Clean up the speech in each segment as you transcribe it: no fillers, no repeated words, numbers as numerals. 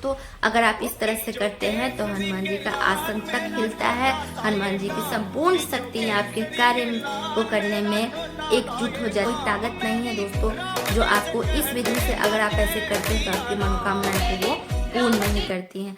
दोस्तों, अगर आप इस तरह से करते हैं तो हनुमान जी का आसन तक हिलता है। हनुमान जी की संपूर्ण शक्ति आपके कार्य को करने में एकजुट हो जाए। कोई ताकत नहीं है दोस्तों जो आपको इस विधि से अगर आप ऐसे करते हैं तो आपकी मनोकामनाएं को वो पूर्ण नहीं करती हैं।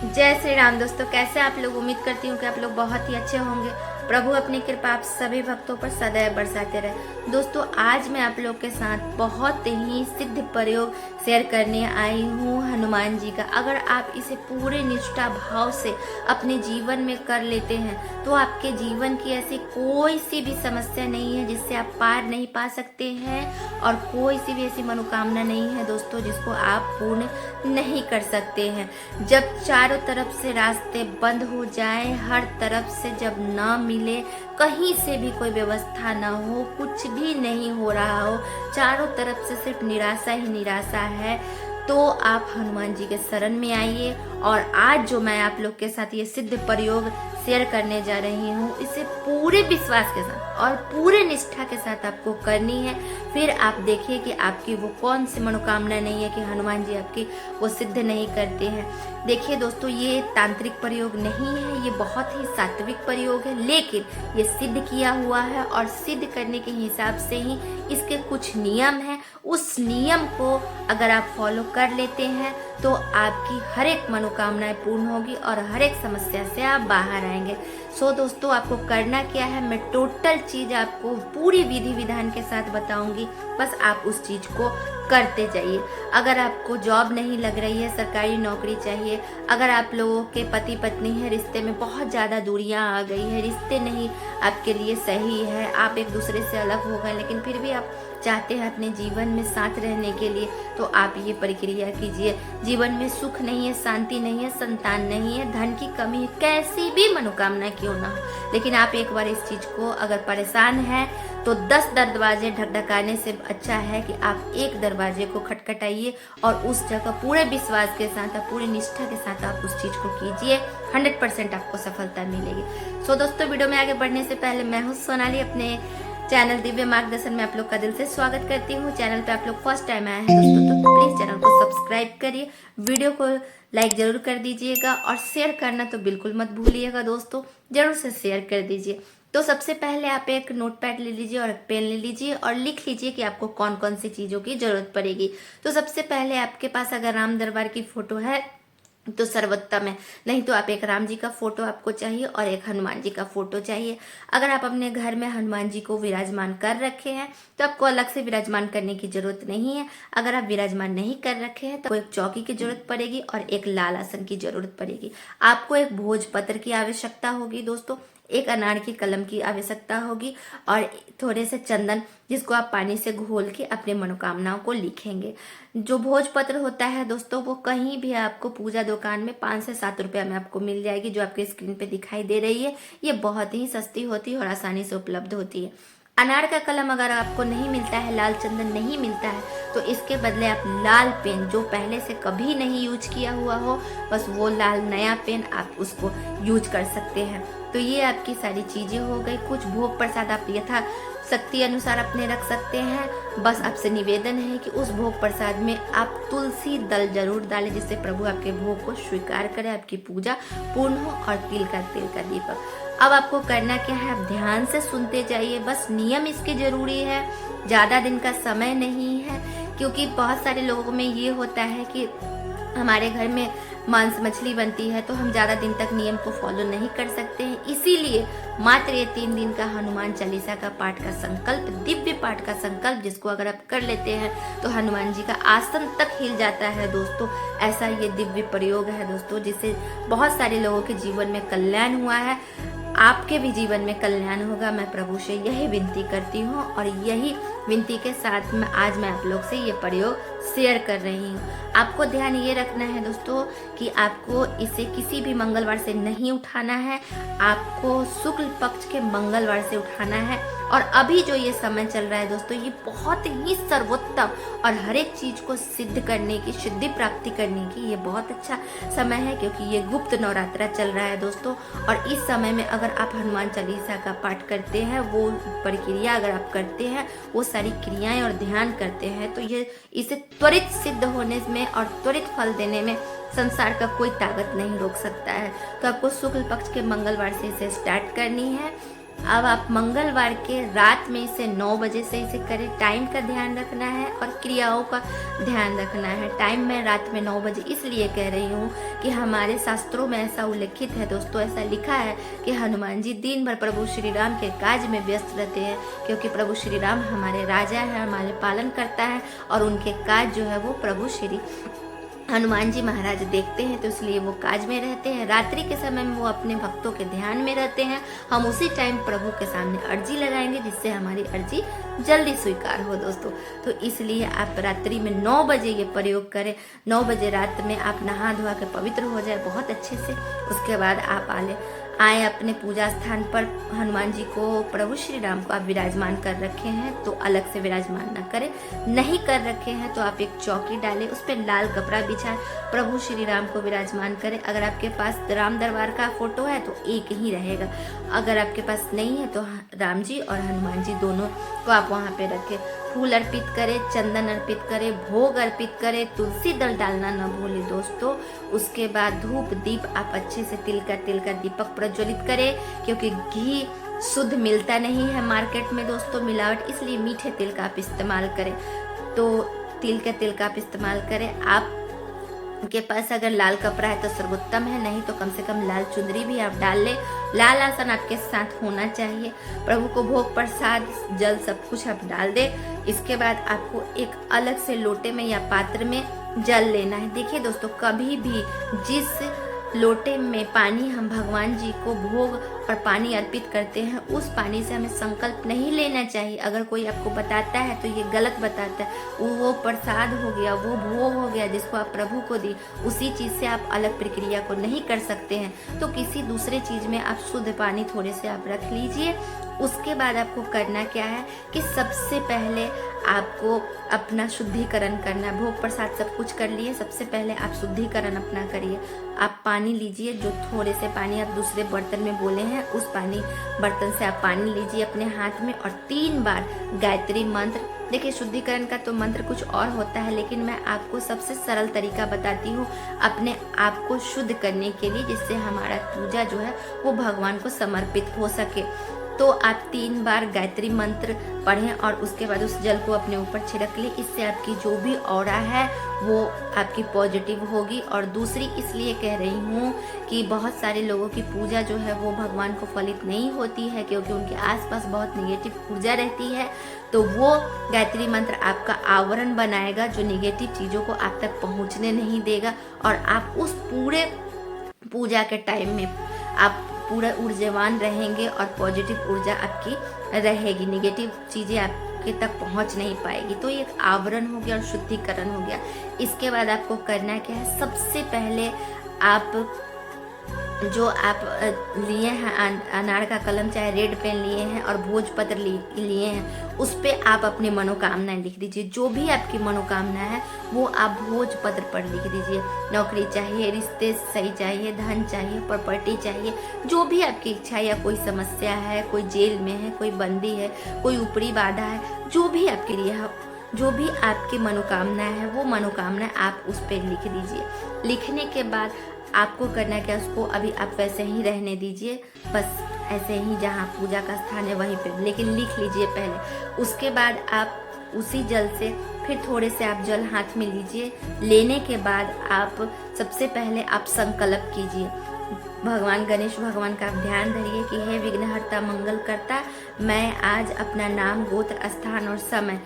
जय श्री राम दोस्तों, कैसे आप लोग? उम्मीद करती हूँ कि आप लोग बहुत ही अच्छे होंगे। प्रभु अपनी कृपा आप सभी भक्तों पर सदैव बरसाते रहे। दोस्तों, आज मैं आप लोग के साथ बहुत ही सिद्ध प्रयोग शेयर करने आई हूँ हनुमान जी का। अगर आप इसे पूरे निष्ठा भाव से अपने जीवन में कर लेते हैं तो आपके जीवन की ऐसी कोई सी भी समस्या नहीं है जिससे आप पार नहीं पा सकते हैं, और कोई सी भी ऐसी मनोकामना नहीं है दोस्तों जिसको आप पूर्ण नहीं कर सकते हैं। जब चारों तरफ से रास्ते बंद हो जाए, हर तरफ से जब ना मिले, कहीं से भी कोई व्यवस्था ना हो, कुछ भी नहीं हो रहा हो, चारों तरफ से सिर्फ निराशा ही निराशा है, तो आप हनुमान जी के शरण में आइए। और आज जो मैं आप लोग के साथ ये सिद्ध प्रयोग शेयर करने जा रही हूँ, इसे पूरे विश्वास के साथ और पूरे निष्ठा के साथ आपको करनी है। फिर आप देखिए कि आपकी वो कौन सी मनोकामना नहीं है कि हनुमान जी आपकी वो सिद्ध नहीं करते हैं। देखिए दोस्तों, ये तांत्रिक प्रयोग नहीं है, ये बहुत ही सात्विक प्रयोग है, लेकिन ये सिद्ध किया हुआ है और सिद्ध करने के हिसाब से ही इसके कुछ नियम हैं। उस नियम को अगर आप फॉलो कर लेते हैं तो आपकी हर एक मनोकामनाएं पूर्ण होगी और हर एक समस्या से आप बाहर आएंगे। सो दोस्तों, आपको करना क्या है, मैं टोटल चीज आपको पूरी विधि विधान के साथ बताऊंगी, बस आप उस चीज को करते जाइए। अगर आपको जॉब नहीं लग रही है, सरकारी नौकरी चाहिए, अगर आप लोगों के पति पत्नी है, रिश्ते में बहुत ज़्यादा दूरियां आ गई है, रिश्ते नहीं आपके लिए सही है, आप एक दूसरे से अलग हो गए, लेकिन फिर भी आप चाहते हैं अपने जीवन में साथ रहने के लिए, तो आप ये प्रक्रिया कीजिए। जीवन में सुख नहीं है, शांति नहीं है, संतान नहीं है, धन की कमी है, कैसी भी मनोकामना क्यों ना हो, लेकिन आप एक बार इस चीज को अगर परेशान है तो 10 दरवाजे ढकढकाने से अच्छा है कि आप एक दरवाजे को खटखटाइए और उस जगह पूरे विश्वास के साथ, पूरी निष्ठा के साथ आप उस चीज को कीजिए। 100% आपको सफलता मिलेगी। सो दोस्तों, वीडियो में आगे बढ़ने से पहले मैं हूँ सोनाली, अपने चैनल दिव्य मार्गदर्शन में आप लोग का दिल से स्वागत करती हूँ। चैनल पे आप लोग फर्स्ट टाइम आए हैं दोस्तों तो प्लीज चैनल को सब्सक्राइब करिए, वीडियो को लाइक जरूर कर दीजिएगा और शेयर करना तो बिल्कुल मत भूलिएगा दोस्तों, जरूर से शेयर कर दीजिए। तो सबसे पहले आप एक नोटपैड ले लीजिए और एक पेन ले लीजिए और लिख लीजिए कि आपको कौन कौन सी चीजों की जरूरत पड़ेगी। तो सबसे पहले आपके पास अगर राम दरबार की फोटो है तो सर्वोत्तम है, नहीं तो आप एक राम जी का फोटो आपको चाहिए और एक हनुमान जी का फोटो चाहिए। अगर आप अपने घर में हनुमान जी को विराजमान कर रखे हैं तो आपको अलग से विराजमान करने की जरूरत नहीं है। अगर आप विराजमान नहीं कर रखे हैं तो एक चौकी की जरूरत पड़ेगी और एक लाल आसन की जरूरत पड़ेगी। आपको एक भोजपत्र की आवश्यकता होगी दोस्तों, एक अनार की कलम की आवश्यकता होगी और थोड़े से चंदन, जिसको आप पानी से घोल के अपने मनोकामनाओं को लिखेंगे। जो भोजपत्र होता है दोस्तों, वो कहीं भी आपको पूजा दुकान में 5 से 7 रुपया में आपको मिल जाएगी, जो आपके स्क्रीन पे दिखाई दे रही है। ये बहुत ही सस्ती होती है और आसानी से उपलब्ध होती है। अनार का कलम अगर आपको नहीं मिलता है, लाल चंदन नहीं मिलता है, तो इसके बदले आप लाल पेन, जो पहले से कभी नहीं यूज किया हुआ हो, बस वो लाल नया पेन आप उसको यूज कर सकते हैं। तो ये आपकी सारी चीजें हो गई। कुछ भोग प्रसाद आप यथा शक्ति अनुसार अपने रख सकते हैं। बस आपसे निवेदन है कि उस भोग प्रसाद में आप तुलसी दल जरूर डालें, जिससे प्रभु आपके भोग को स्वीकार करे, आपकी पूजा पूर्ण हो। और तिल का तेल का दीपक। अब आपको करना क्या है, आप ध्यान से सुनते जाइए। बस नियम इसके जरूरी है, ज्यादा दिन का समय नहीं है, क्योंकि बहुत सारे लोगों में ये होता है कि हमारे घर में मांस मछली बनती है तो हम ज्यादा दिन तक नियम को फॉलो नहीं कर सकते हैं। इसीलिए मात्र ये 3 दिन का हनुमान चालीसा का पाठ का संकल्प, दिव्य पाठ का संकल्प, जिसको अगर आप कर लेते हैं तो हनुमान जी का आसन तक हिल जाता है दोस्तों। ऐसा ये दिव्य प्रयोग है दोस्तों, जिससे बहुत सारे लोगों के जीवन में कल्याण हुआ है। आपके भी जीवन में कल्याण होगा, मैं प्रभु से यही विनती करती हूँ और यही विनती के साथ में आज मैं आप लोग से ये प्रयोग शेयर कर रही हूँ। आपको ध्यान ये रखना है दोस्तों कि आपको इसे किसी भी मंगलवार से नहीं उठाना है, आपको शुक्ल पक्ष के मंगलवार से उठाना है और अभी जो ये समय चल रहा है दोस्तों, ये बहुत ही सर्वोत्तम और हर एक चीज को सिद्ध करने की, सिद्धि प्राप्ति करने की ये बहुत अच्छा समय है, क्योंकि ये गुप्त नवरात्रा चल रहा है दोस्तों। और इस समय में अगर आप हनुमान चालीसा का पाठ करते हैं, वो प्रक्रिया अगर आप करते हैं, वो सारी क्रियाएं और ध्यान करते हैं, तो ये इसे त्वरित सिद्ध होने में और त्वरित फल देने में संसार का कोई ताकत नहीं रोक सकता है। तो आपको शुक्ल पक्ष के मंगलवार से इसे स्टार्ट करनी है। अब आप मंगलवार के रात में इसे 9 बजे से इसे करें। टाइम का ध्यान रखना है और क्रियाओं का ध्यान रखना है। टाइम मैं रात में 9 बजे इसलिए कह रही हूँ कि हमारे शास्त्रों में ऐसा उल्लेखित है दोस्तों, ऐसा लिखा है कि हनुमान जी दिन भर प्रभु श्री राम के काज में व्यस्त रहते हैं, क्योंकि प्रभु श्री राम हमारे राजा है, हमारे पालन करता है, और उनके काज जो है वो प्रभु श्री हनुमान जी महाराज देखते हैं, तो इसलिए वो काज में रहते हैं। रात्रि के समय में वो अपने भक्तों के ध्यान में रहते हैं। हम उसी टाइम प्रभु के सामने अर्जी लगाएंगे, जिससे हमारी अर्जी जल्दी स्वीकार हो दोस्तों। तो इसलिए आप रात्रि में 9 बजे ये प्रयोग करें। 9 बजे रात में आप नहा धोआ के पवित्र हो जाए बहुत अच्छे से। उसके बाद आप आए अपने पूजा स्थान पर। हनुमान जी को, प्रभु श्री राम को आप विराजमान कर रखे हैं तो अलग से विराजमान ना करें, नहीं कर रखे हैं तो आप एक चौकी डालें, उस पर लाल कपड़ा बिछाएं, प्रभु श्री राम को विराजमान करें। अगर आपके पास राम दरबार का फोटो है तो एक ही रहेगा, अगर आपके पास नहीं है तो राम जी और हनुमान जी दोनों को आप वहाँ पे रखें। फूल अर्पित करें, चंदन अर्पित करें, भोग अर्पित करें, तुलसी दल डालना न भूलें दोस्तों। उसके बाद धूप दीप आप अच्छे से तिल का दीपक प्रज्वलित करें, क्योंकि घी शुद्ध मिलता नहीं है मार्केट में दोस्तों, मिलावट, इसलिए मीठे तिल का आप इस्तेमाल करें। तो तिल का आप इस्तेमाल करें। आप के पास अगर लाल कपड़ा है तो सर्वोत्तम है, नहीं तो कम से कम लाल चुंदरी भी आप डाल लें। लाल आसन आपके साथ होना चाहिए। प्रभु को भोग प्रसाद जल सब कुछ आप डाल दें। इसके बाद आपको एक अलग से लोटे में या पात्र में जल लेना है। देखिए दोस्तों, कभी भी जिस लोटे में पानी हम भगवान जी को भोग और पानी अर्पित करते हैं, उस पानी से हमें संकल्प नहीं लेना चाहिए। अगर कोई आपको बताता है तो ये गलत बताता है। वो प्रसाद हो गया, वो भोग हो गया जिसको आप प्रभु को दी, उसी चीज से आप अलग प्रक्रिया को नहीं कर सकते हैं। तो किसी दूसरे चीज में आप शुद्ध पानी थोड़े से आप रख लीजिए। उसके बाद आपको करना क्या है कि सबसे पहले आपको अपना शुद्धिकरण करना है। भोग प्रसाद सब कुछ कर लिए, सबसे पहले आप शुद्धिकरण अपना करिए। आप पानी लीजिए, जो थोड़े से पानी आप दूसरे बर्तन में बोले हैं, उस बर्तन से आप पानी लीजिए अपने हाथ में और 3 बार गायत्री मंत्र। देखिए, शुद्धिकरण का तो मंत्र कुछ और होता है, लेकिन मैं आपको सबसे सरल तरीका बताती हूँ अपने आप को शुद्ध करने के लिए, जिससे हमारा पूजा जो है वो भगवान को समर्पित हो सके। तो आप 3 बार गायत्री मंत्र पढ़ें और उसके बाद उस जल को अपने ऊपर छिड़क लें। इससे आपकी जो भी ऑरा है वो आपकी पॉजिटिव होगी। और दूसरी इसलिए कह रही हूँ कि बहुत सारे लोगों की पूजा जो है वो भगवान को फलित नहीं होती है, क्योंकि उनके आसपास बहुत निगेटिव ऊर्जा रहती है। तो वो गायत्री मंत्र आपका आवरण बनाएगा, जो निगेटिव चीज़ों को आप तक पहुँचने नहीं देगा, और आप उस पूरे पूजा के टाइम में आप पूरा ऊर्जावान रहेंगे और पॉजिटिव ऊर्जा आपकी रहेगी, निगेटिव चीज़ें आपके तक पहुंच नहीं पाएगी। तो ये एक आवरण हो गया और शुद्धिकरण हो गया। इसके बाद आपको करना क्या है, सबसे पहले आप जो आप लिए हैं अनार का कलम चाहे रेड पेन लिए हैं और भोजपत्र लिए हैं, उस पे आप अपनी मनोकामनाएं लिख दीजिए। जो भी आपकी मनोकामना है वो आप भोजपत्र पर लिख दीजिए। नौकरी चाहिए, रिश्ते सही चाहिए, धन चाहिए, प्रॉपर्टी चाहिए, जो भी आपकी इच्छा है, या कोई समस्या है, कोई जेल में है, कोई बंदी है, कोई ऊपरी बाधा है, जो भी आपके लिए है, जो भी आपकी मनोकामना है, वो मनोकामना आप उस पर लिख दीजिए। लिखने के बाद आपको करना क्या, उसको अभी आप वैसे ही रहने दीजिए, बस ऐसे ही जहाँ पूजा का स्थान है वहीं पे, लेकिन लिख लीजिए पहले। उसके बाद आप उसी जल से फिर थोड़े से आप जल हाथ में लीजिए। लेने के बाद आप सबसे पहले आप संकल्प कीजिए, भगवान गणेश भगवान का आप ध्यान धरिए कि हे विघ्नहर्ता मंगल करता, मैं आज अपना नाम, गोत्र, स्थान और समय,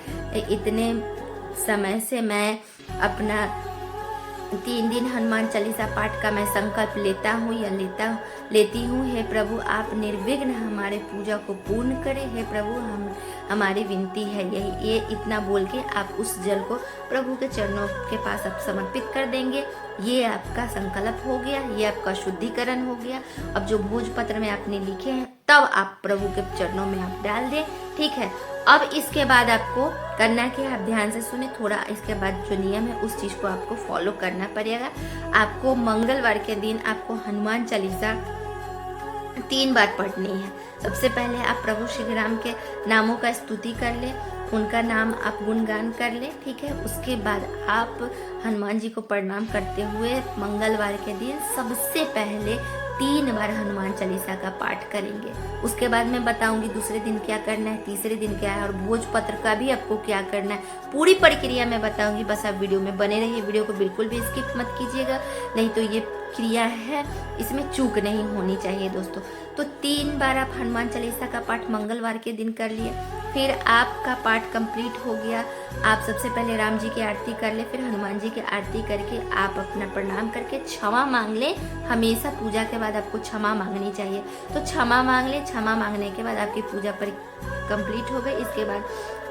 इतने समय से मैं अपना 3 दिन हनुमान चालीसा पाठ का मैं संकल्प लेता हूँ या लेती हूँ। हे प्रभु, आप निर्विघ्न हमारे पूजा को पूर्ण करें। हे प्रभु, हमारी विनती है यही। ये इतना बोल के आप उस जल को प्रभु के चरणों के पास आप समर्पित कर देंगे। ये आपका संकल्प हो गया, ये आपका शुद्धिकरण हो गया। अब जो भोजपत्र में आपने लिखे हैं तब आप प्रभु के चरणों में आप डाल दें, ठीक है। अब इसके बाद आपको करना क्या, आप ध्यान से सुने थोड़ा। इसके बाद जो नियम है उस चीज को आपको फॉलो करना पड़ेगा। आपको मंगलवार के दिन आपको हनुमान चालीसा 3 बार पढ़नी है। सबसे पहले आप प्रभु श्री राम के नामों का स्तुति कर ले, उनका नाम आप गुणगान कर ले, ठीक है। उसके बाद आप हनुमान जी को प्रणाम करते हुए मंगलवार के दिन सबसे पहले 3 बार हनुमान चालीसा का पाठ करेंगे। उसके बाद मैं बताऊंगी दूसरे दिन क्या करना है, तीसरे दिन क्या है, और भोजपत्र का भी आपको क्या करना है। पूरी प्रक्रिया मैं बताऊंगी, बस आप वीडियो में बने रहिए। वीडियो को बिल्कुल भी स्किप मत कीजिएगा, नहीं तो ये क्रिया है इसमें चूक नहीं होनी चाहिए दोस्तों। तो 3 बार आप हनुमान चालीसा का पाठ मंगलवार के दिन कर लिए। फिर आपका पाठ कंप्लीट हो गया। आप सबसे पहले राम जी की आरती कर ले, फिर हनुमान जी की आरती करके आप अपना प्रणाम करके क्षमा मांग ले। हमेशा पूजा के बाद आपको क्षमा मांगनी चाहिए, तो क्षमा मांग ले। क्षमा मांगने के बाद आपकी पूजा पर कंप्लीट हो गई। इसके बाद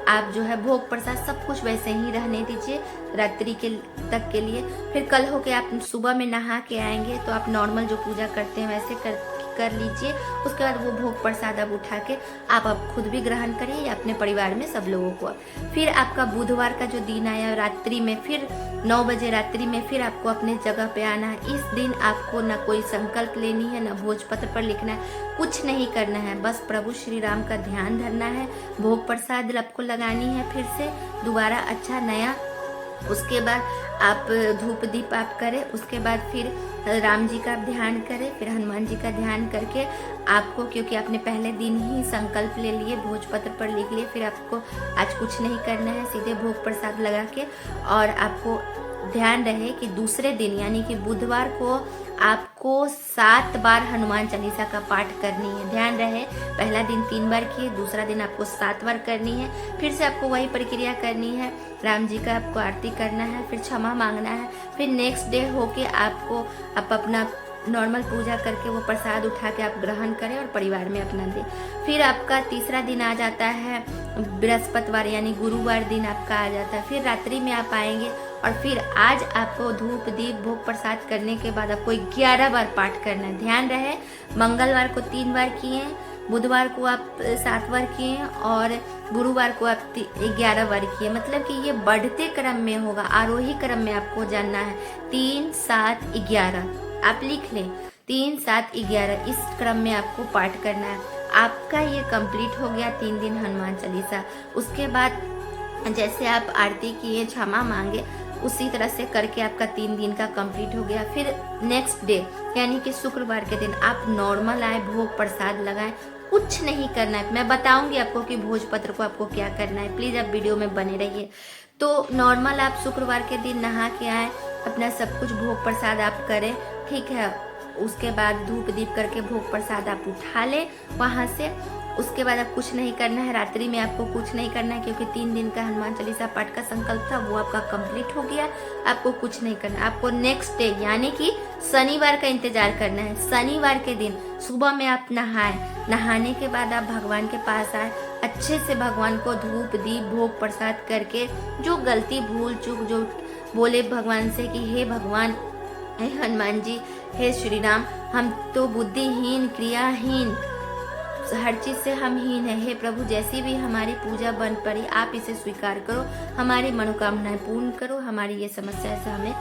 आप जो है भोग प्रसाद सब कुछ वैसे ही रहने दीजिए रात्रि के तक के लिए। फिर कल हो के आप सुबह में नहा के आएंगे तो आप नॉर्मल जो पूजा करते हैं वैसे कर लीजिए। उसके बाद वो भोग प्रसाद आप उठा के आप खुद भी ग्रहण करिए या अपने परिवार में सब लोगों को। फिर आपका बुधवार का जो दिन आया रात्रि में, फिर 9 बजे रात्रि में फिर आपको अपने जगह पे आना है। इस दिन आपको ना कोई संकल्प लेनी है, ना भोजपत्र पर लिखना है, कुछ नहीं करना है। बस प्रभु श्री राम का ध्यान धरना है, भोग प्रसाद आपको लगानी है फिर से दोबारा अच्छा नया। उसके बाद आप धूप दीप आप करें। उसके बाद फिर राम जी का ध्यान करें, फिर हनुमान जी का ध्यान करके आपको, क्योंकि आपने पहले दिन ही संकल्प ले लिए, भोजपत्र पर लिख लिए, फिर आपको आज कुछ नहीं करना है, सीधे भोग प्रसाद लगा के। और आपको ध्यान रहे कि दूसरे दिन यानी कि बुधवार को आपको 7 बार हनुमान चालीसा का पाठ करनी है। ध्यान रहे, पहला दिन 3 बार किए, दूसरा दिन आपको 7 बार करनी है। फिर से आपको वही प्रक्रिया करनी है, राम जी का आपको आरती करना है, फिर क्षमा मांगना है। फिर नेक्स्ट डे होके आपको आप अपना नॉर्मल पूजा करके वो प्रसाद उठा के आप ग्रहण करें और परिवार में अपना दें। फिर आपका तीसरा दिन आ जाता है बृहस्पतिवार यानी गुरुवार दिन आपका आ जाता है। फिर रात्रि में आप आएंगे और फिर आज आपको धूप दीप भोग प्रसाद करने के बाद आपको 11 बार पाठ करना है। ध्यान रहे, मंगलवार को 3 बार किए, बुधवार को आप 7 बार किए और गुरुवार को आप 11 बार किए। मतलब कि ये बढ़ते क्रम में होगा, आरोही क्रम में आपको जानना है। 3, 7, 11 आप लिख लें, 3, 7, 11 इस क्रम में आपको पाठ करना है। आपका ये कंप्लीट हो गया 3 दिन हनुमान चालीसा। उसके बाद जैसे आप आरती किए, क्षमा मांगे, उसी तरह से करके आपका 3 दिन का कंप्लीट हो गया। फिर नेक्स्ट डे यानी कि शुक्रवार के दिन आप नॉर्मल आए, भोग प्रसाद लगाएं, कुछ नहीं करना है। मैं बताऊंगी आपको कि भोजपत्र को आपको क्या करना है, प्लीज आप वीडियो में बने रहिए। तो नॉर्मल आप शुक्रवार के दिन नहा के आए, अपना सब कुछ भोग प्रसाद आप करें, ठीक है। उसके बाद धूप दीप करके भोग प्रसाद आप उठा ले वहाँ से। उसके बाद आप कुछ नहीं करना है, रात्रि में आपको कुछ नहीं करना है, क्योंकि 3 दिन का हनुमान चालीसा पाठ का संकल्प था वो आपका कंप्लीट हो गया। आपको कुछ नहीं करना, आपको नेक्स्ट डे यानी कि शनिवार का इंतजार करना है। शनिवार के दिन सुबह में आप नहाएं, नहाने के बाद आप भगवान के पास आए, अच्छे से भगवान को धूप दीप भोग प्रसाद करके जो गलती भूल चूक जो बोले भगवान से कि हे भगवान, हे हनुमान जी, हे श्री राम, हम तो बुद्धिहीन क्रियाहीन हर चीज से हम हीन है। हे प्रभु, जैसी भी हमारी पूजा बन पड़ी आप इसे स्वीकार करो, हमारी मनोकामनाएं पूर्ण करो, हमारी ये समस्या से हमें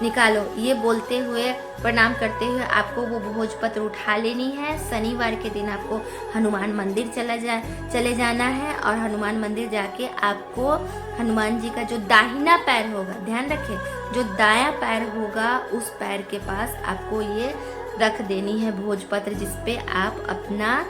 निकालो। ये बोलते हुए प्रणाम करते हुए आपको वो भोजपत्र उठा लेनी है। शनिवार के दिन आपको हनुमान मंदिर चले जाना है और हनुमान मंदिर जाके आपको हनुमान जी का जो दाहिना पैर होगा, ध्यान रखें, जो दायां पैर होगा उस पैर के पास आपको ये रख देनी है भोजपत्र, जिसपे आप अपना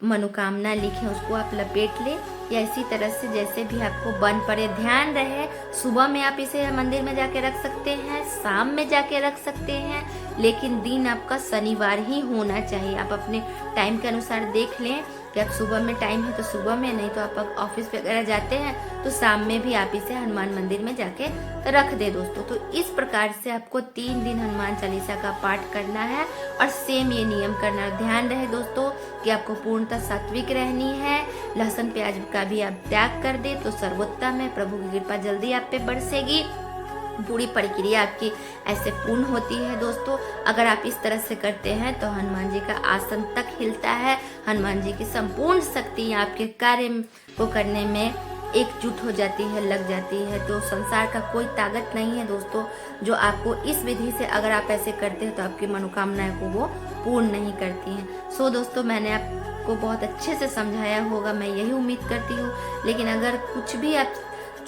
मनोकामना लिखें, उसको आप लपेट लें या इसी तरह से जैसे भी आपको बन पड़े। ध्यान रहे, सुबह में आप इसे मंदिर में जाके रख सकते हैं, शाम में जाके रख सकते हैं, लेकिन दिन आपका शनिवार ही होना चाहिए। आप अपने टाइम के अनुसार देख लें कि आप सुबह में टाइम है तो सुबह में, नहीं तो आप ऑफिस वगैरह जाते हैं तो शाम में भी आप इसे हनुमान मंदिर में जाके रख दे दोस्तों। तो इस प्रकार से आपको 3 दिन हनुमान चालीसा का पाठ करना है और सेम ये नियम करना। ध्यान रहे दोस्तों कि आपको पूर्णतः सात्विक रहनी है, लहसुन प्याज का भी आप त्याग कर दे तो सर्वोत्तम है। प्रभु की कृपा जल्दी आप पे बरसेगी, पूरी प्रक्रिया आपकी ऐसे पूर्ण होती है दोस्तों। अगर आप इस तरह से करते हैं तो हनुमान जी का आसन तक हिलता है, हनुमान जी की संपूर्ण शक्ति आपके कार्य को करने में एकजुट हो जाती है, लग जाती है। तो संसार का कोई ताकत नहीं है दोस्तों जो आपको इस विधि से अगर आप ऐसे करते हैं तो आपकी मनोकामनाएं को वो पूर्ण नहीं करती हैं। सो दोस्तों मैंने आपको बहुत अच्छे से समझाया होगा, मैं यही उम्मीद करती हूँ। लेकिन अगर कुछ भी आप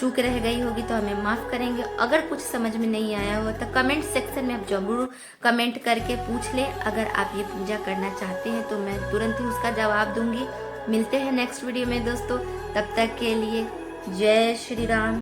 चूक रह गई होगी तो हमें माफ़ करेंगे। अगर कुछ समझ में नहीं आया हो तो कमेंट सेक्शन में आप जरूर कमेंट करके पूछ लें। अगर आप ये पूजा करना चाहते हैं तो मैं तुरंत ही उसका जवाब दूंगी। मिलते हैं नेक्स्ट वीडियो में दोस्तों, तब तक के लिए जय श्री राम।